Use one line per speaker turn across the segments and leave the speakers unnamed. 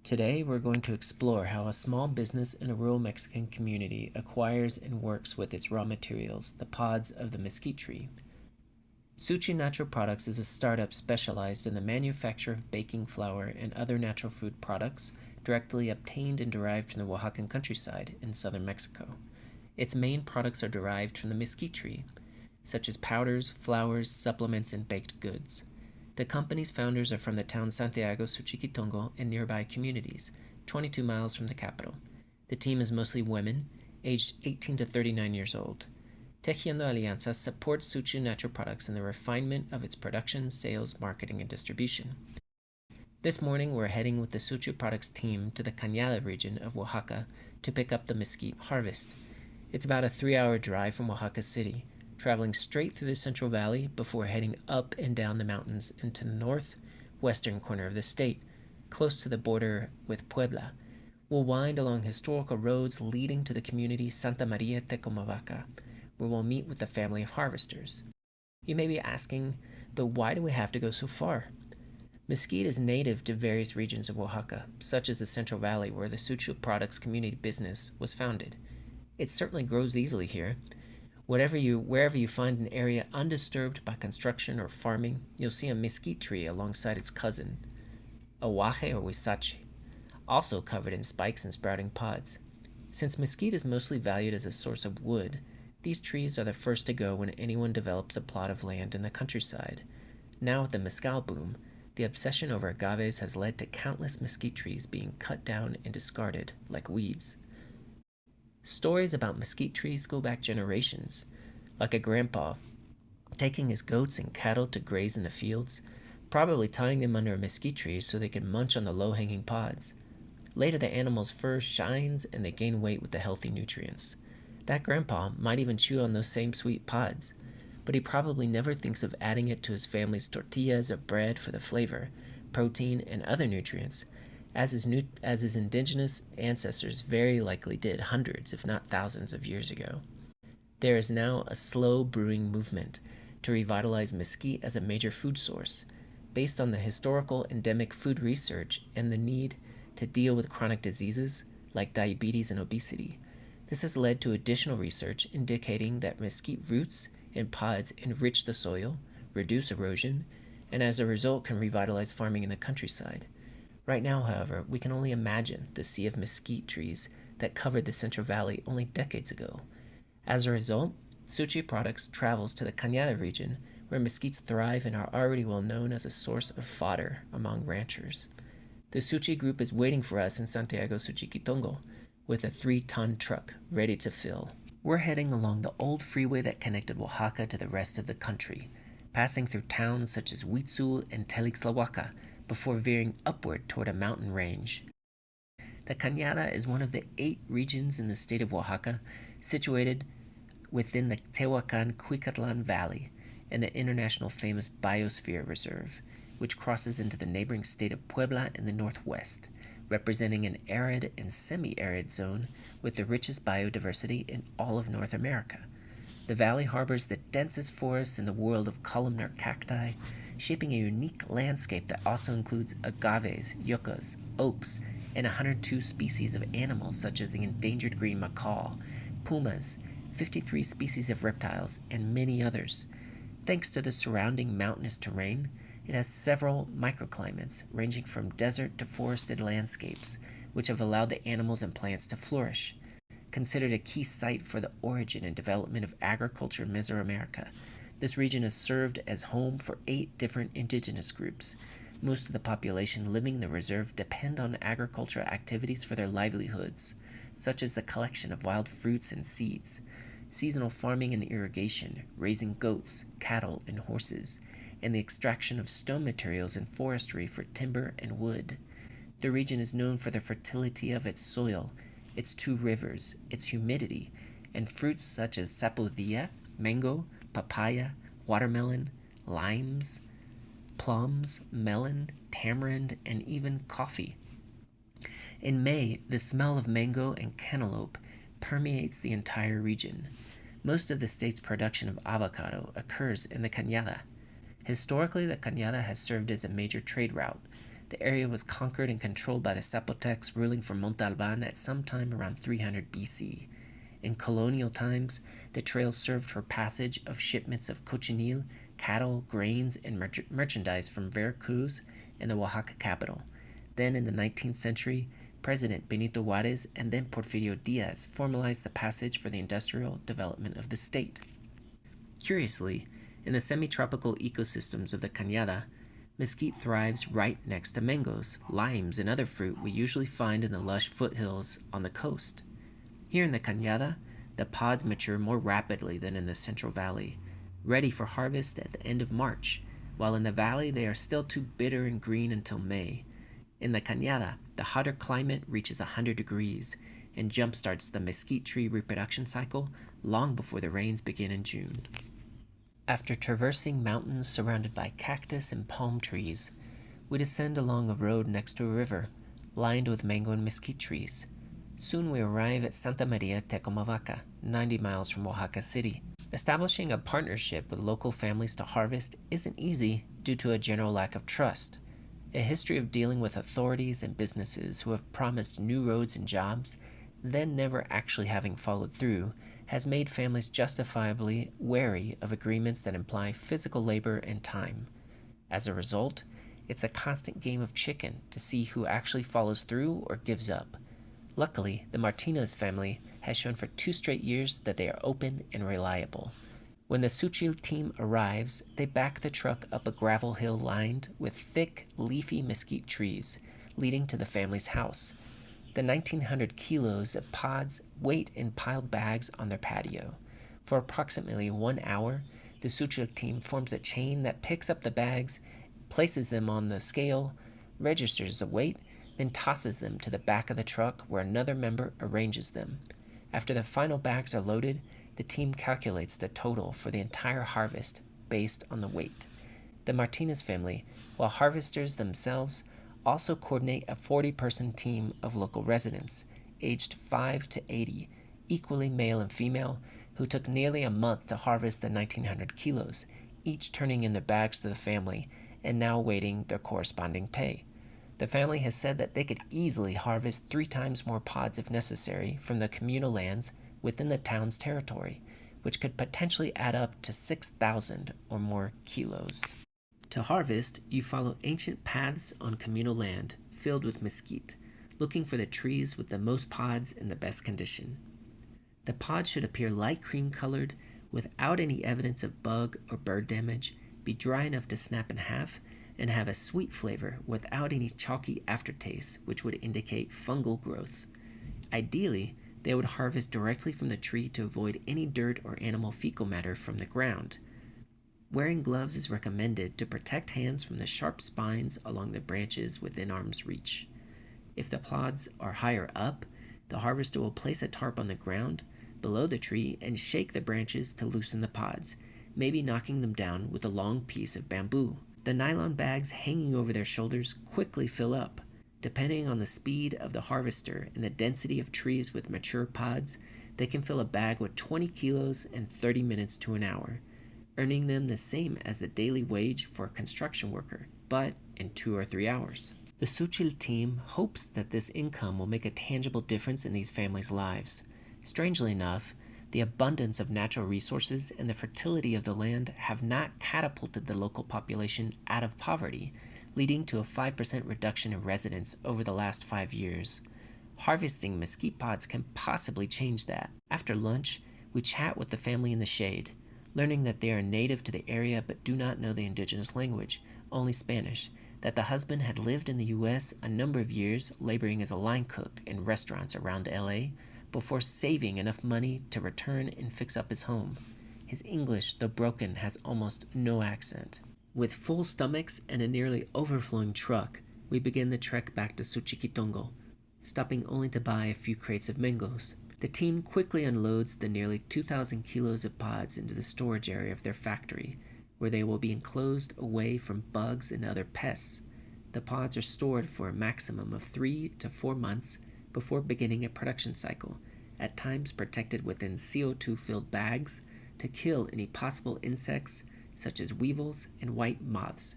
Today, we're going to explore how a small business in a rural Mexican community acquires and works with its raw materials, the pods of the mesquite tree. Xuchil Natural Products is a startup specialized in the manufacture of baking flour and other natural food products directly obtained and derived from the Oaxacan countryside in southern Mexico. Its main products are derived from the mesquite tree, such as powders, flours, supplements, and baked goods. The company's founders are from the town Santiago Suchilquitongo and nearby communities, 22 miles from the capital. The team is mostly women, aged 18 to 39 years old. Tejiendo Alianza supports Xuchil Natural Products in the refinement of its production, sales, marketing, and distribution. This morning, we're heading with the Xuchil Products team to the Cañada region of Oaxaca to pick up the mesquite harvest. It's about a 3-hour drive from Oaxaca City, traveling straight through the Central Valley before heading up and down the mountains into the northwestern corner of the state, close to the border with Puebla. We'll wind along historical roads leading to the community Santa Maria Tecomavaca, where we'll meet with the family of harvesters. You may be asking, but why do we have to go so far? Mesquite is native to various regions of Oaxaca, such as the Central Valley where the Xuchil Products community business was founded. It certainly grows easily here. Wherever you find an area undisturbed by construction or farming, you'll see a mesquite tree alongside its cousin, a huaje or huizache, also covered in spikes and sprouting pods. Since mesquite is mostly valued as a source of wood, these trees are the first to go when anyone develops a plot of land in the countryside. Now with the mezcal boom, the obsession over agaves has led to countless mesquite trees being cut down and discarded like weeds. Stories about mesquite trees go back generations, like a grandpa taking his goats and cattle to graze in the fields, probably tying them under a mesquite tree so they could munch on the low-hanging pods. Later, the animal's fur shines and they gain weight with the healthy nutrients. That grandpa might even chew on those same sweet pods, but he probably never thinks of adding it to his family's tortillas or bread for the flavor, protein, and other nutrients, as his indigenous ancestors very likely did hundreds, if not thousands, of years ago. There is now a slow brewing movement to revitalize mesquite as a major food source, based on the historical endemic food research and the need to deal with chronic diseases like diabetes and obesity. This has led to additional research indicating that mesquite roots and pods enrich the soil, reduce erosion, and as a result can revitalize farming in the countryside. Right now, however, we can only imagine the sea of mesquite trees that covered the Central Valley only decades ago. As a result, Xuchil Products travels to the Cañada region, where mesquites thrive and are already well known as a source of fodder among ranchers. The Xuchil group is waiting for us in Santiago Suchilquitongo with a 3-ton truck ready to fill. We're heading along the old freeway that connected Oaxaca to the rest of the country, passing through towns such as Huitzul and Telixtlahuaca, before veering upward toward a mountain range. The Cañada is one of the 8 regions in the state of Oaxaca situated within the Tehuacan-Cuicatlan Valley and the international famous Biosphere Reserve, which crosses into the neighboring state of Puebla in the northwest, representing an arid and semi-arid zone with the richest biodiversity in all of North America. The valley harbors the densest forests in the world of columnar cacti, shaping a unique landscape that also includes agaves, yuccas, oaks, and 102 species of animals such as the endangered green macaw, pumas, 53 species of reptiles, and many others. Thanks to the surrounding mountainous terrain, it has several microclimates ranging from desert to forested landscapes, which have allowed the animals and plants to flourish. Considered a key site for the origin and development of agriculture in Mesoamerica, this region is served as home for 8 different indigenous groups. Most of the population living in the reserve depend on agricultural activities for their livelihoods, such as the collection of wild fruits and seeds, seasonal farming and irrigation, raising goats, cattle, and horses, and the extraction of stone materials and forestry for timber and wood. The region is known for the fertility of its soil, its 2 rivers, its humidity, and fruits such as sapodilla, mango, papaya, watermelon, limes, plums, melon, tamarind, and even coffee. In May, the smell of mango and cantaloupe permeates the entire region. Most of the state's production of avocado occurs in the Cañada. Historically, the Cañada has served as a major trade route, The area was conquered and controlled by the Zapotecs ruling from Montalban at some time around 300 BC. In colonial times, the trail served for passage of shipments of cochineal, cattle, grains, and merchandise from Veracruz and the Oaxaca capital. Then in the 19th century, President Benito Juarez and then Porfirio Diaz formalized the passage for the industrial development of the state. Curiously, in the semi-tropical ecosystems of the Cañada, mesquite thrives right next to mangoes, limes, and other fruit we usually find in the lush foothills on the coast. Here in the Cañada, the pods mature more rapidly than in the Central Valley, ready for harvest at the end of March, while in the valley they are still too bitter and green until May. In the Cañada, the hotter climate reaches 100 degrees and jumpstarts the mesquite tree reproduction cycle long before the rains begin in June. After traversing mountains surrounded by cactus and palm trees, we descend along a road next to a river, lined with mango and mesquite trees. Soon we arrive at Santa Maria Tecomavaca, 90 miles from Oaxaca City. Establishing a partnership with local families to harvest isn't easy due to a general lack of trust. A history of dealing with authorities and businesses who have promised new roads and jobs, then never actually having followed through, has made families justifiably wary of agreements that imply physical labor and time. As a result, it's a constant game of chicken to see who actually follows through or gives up. Luckily, the Martinez family has shown for 2 straight years that they are open and reliable. When the Xuchil team arrives, they back the truck up a gravel hill lined with thick, leafy mesquite trees, leading to the family's house. The 1,900 kilos of pods wait in piled bags on their patio. For approximately 1 hour, the Xuchil team forms a chain that picks up the bags, places them on the scale, registers the weight, then tosses them to the back of the truck where another member arranges them. After the final bags are loaded, the team calculates the total for the entire harvest based on the weight. The Martinez family, while harvesters themselves, also coordinate a 40-person team of local residents, aged 5 to 80, equally male and female, who took nearly a month to harvest the 1,900 kilos, each turning in their bags to the family and now awaiting their corresponding pay. The family has said that they could easily harvest 3 times more pods if necessary from the communal lands within the town's territory, which could potentially add up to 6,000 or more kilos. To harvest, you follow ancient paths on communal land filled with mesquite, looking for the trees with the most pods in the best condition. The pods should appear light cream colored without any evidence of bug or bird damage, be dry enough to snap in half, and have a sweet flavor without any chalky aftertaste which would indicate fungal growth. Ideally, they would harvest directly from the tree to avoid any dirt or animal fecal matter from the ground. Wearing gloves is recommended to protect hands from the sharp spines along the branches within arm's reach. If the pods are higher up, the harvester will place a tarp on the ground below the tree and shake the branches to loosen the pods, maybe knocking them down with a long piece of bamboo. The nylon bags hanging over their shoulders quickly fill up. Depending on the speed of the harvester and the density of trees with mature pods, they can fill a bag with 20 kilos in 30 minutes to an hour, earning them the same as the daily wage for a construction worker, but in 2 or 3 hours. The Xuchil team hopes that this income will make a tangible difference in these families' lives. Strangely enough, the abundance of natural resources and the fertility of the land have not catapulted the local population out of poverty, leading to a 5% reduction in residents over the last 5 years. Harvesting mesquite pods can possibly change that. After lunch, we chat with the family in the shade, learning that they are native to the area but do not know the indigenous language, only Spanish, that the husband had lived in the U.S. a number of years laboring as a line cook in restaurants around L.A. before saving enough money to return and fix up his home. His English, though broken, has almost no accent. With full stomachs and a nearly overflowing truck, we begin the trek back to Suchilquitongo, stopping only to buy a few crates of mangoes. The team quickly unloads the nearly 2,000 kilos of pods into the storage area of their factory, where they will be enclosed away from bugs and other pests. The pods are stored for a maximum of 3 to 4 months before beginning a production cycle, at times protected within CO2-filled bags to kill any possible insects such as weevils and white moths.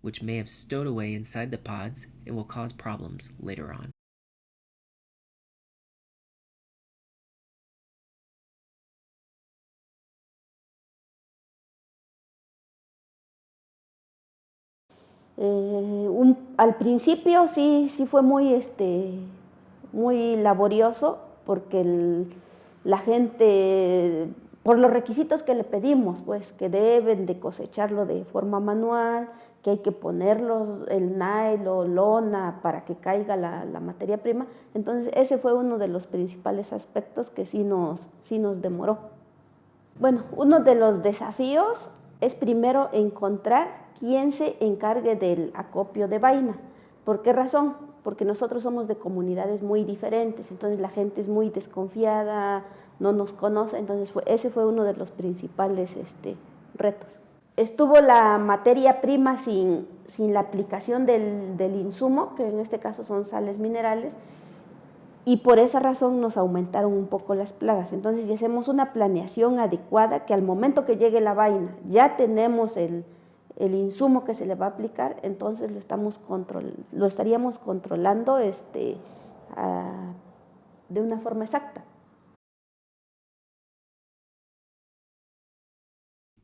which may have stowed away inside the pods and will cause problems later on.
Al principio sí fue muy laborioso porque la gente, por los requisitos que le pedimos, pues que deben de cosecharlo de forma manual, que hay que ponerlos el nylon, lona para que caiga la materia prima. Entonces ese fue uno de los principales aspectos que sí nos demoró. Bueno, uno de los desafíos es primero encontrar quién se encargue del acopio de vaina. ¿Por qué razón? Porque nosotros somos de comunidades muy diferentes, entonces la gente es muy desconfiada, no nos conoce, entonces ese fue uno de los principales retos. Estuvo la materia prima sin la aplicación del insumo, que en este caso son sales minerales, y por esa razón nos aumentaron un poco las plagas. Entonces, si hacemos una planeación adecuada, que al momento que llegue la vaina ya tenemos el insumo que se le va a aplicar, entonces lo estaríamos controlando de una forma exacta.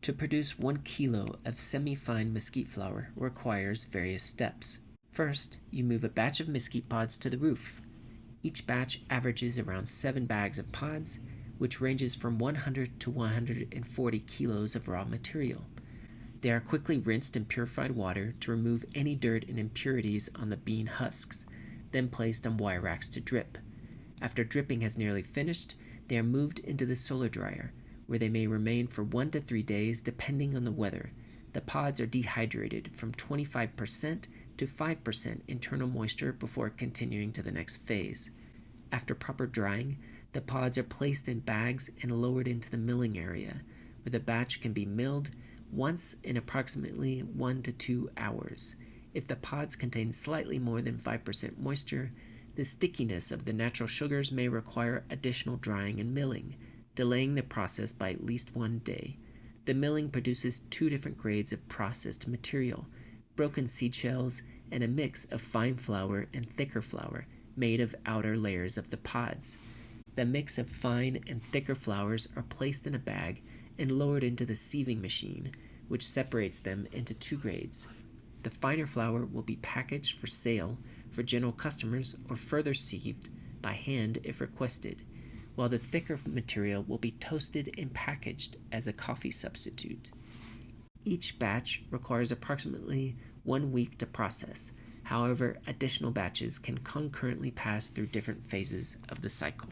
To produce 1 kilo of semi-fine mesquite flour requires various steps. First, you move a batch of mesquite pods to the roof. Each batch averages around 7 bags of pods, which ranges from 100 to 140 kilos of raw material. They are quickly rinsed in purified water to remove any dirt and impurities on the bean husks, then placed on wire racks to drip. After dripping has nearly finished, they are moved into the solar dryer, where they may remain for 1 to 3 days depending on the weather. The pods are dehydrated from 25% to 5% internal moisture before continuing to the next phase. After proper drying, the pods are placed in bags and lowered into the milling area, where the batch can be milled once in approximately 1 to 2 hours. If the pods contain slightly more than 5% moisture, the stickiness of the natural sugars may require additional drying and milling, delaying the process by at least 1 day. The milling produces 2 different grades of processed material, broken seed shells and a mix of fine flour and thicker flour made of outer layers of the pods. The mix of fine and thicker flours are placed in a bag and lowered into the sieving machine, which separates them into 2 grades. The finer flour will be packaged for sale for general customers or further sieved by hand if requested, while the thicker material will be toasted and packaged as a coffee substitute. Each batch requires approximately 1 week to process. However, additional batches can concurrently pass through different phases of the cycle.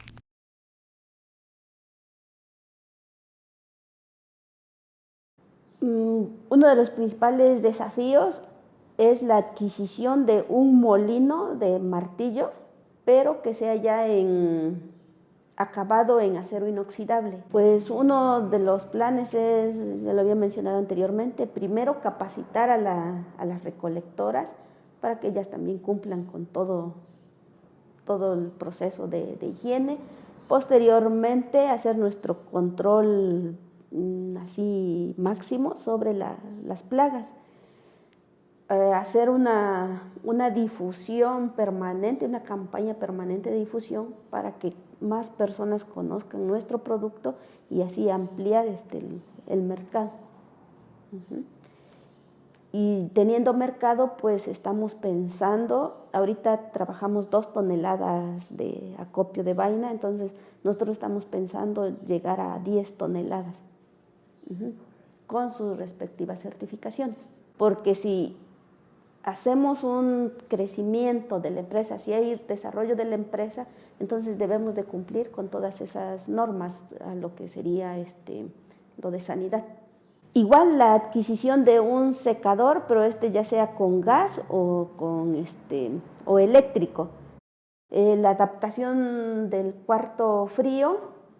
Uno de los principales desafíos es la adquisición de un molino de martillos, pero que sea ya acabado en acero inoxidable. Pues uno de los planes es, ya lo había mencionado anteriormente, primero capacitar a las recolectoras para que ellas también cumplan con todo el proceso de higiene. Posteriormente, hacer nuestro control así máximo sobre las plagas. Hacer una difusión permanente, una campaña permanente de difusión para que más personas conozcan nuestro producto y así ampliar el mercado. Y teniendo mercado, pues estamos pensando, ahorita trabajamos 2 toneladas de acopio de vaina, entonces nosotros estamos pensando llegar a 10 toneladas con sus respectivas certificaciones. Porque si hacemos un crecimiento de la empresa, si hay desarrollo de la empresa, entonces debemos de cumplir con todas esas normas a lo que sería lo de sanidad. Igual la adquisición de un secador, pero ya sea con gas o o eléctrico. La adaptación del cuarto frío,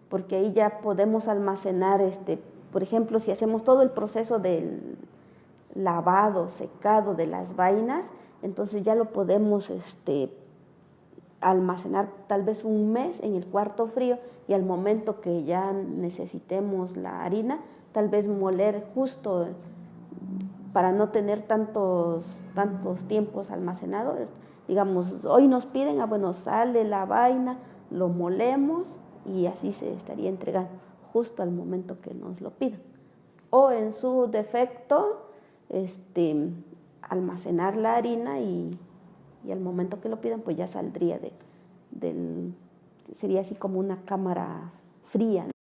porque ahí ya podemos almacenar, por ejemplo, si hacemos todo el proceso del lavado, secado de las vainas, entonces ya lo podemos almacenar tal vez 1 mes en el cuarto frío y al momento que ya necesitemos la harina, tal vez moler justo para no tener tantos tiempos almacenados. Digamos, hoy nos piden, bueno, sale la vaina, lo molemos y así se estaría entregando justo al momento que nos lo pidan. O en su defecto, almacenar la harina y al momento que lo pidan, pues ya saldría sería así como una cámara fría, ¿no?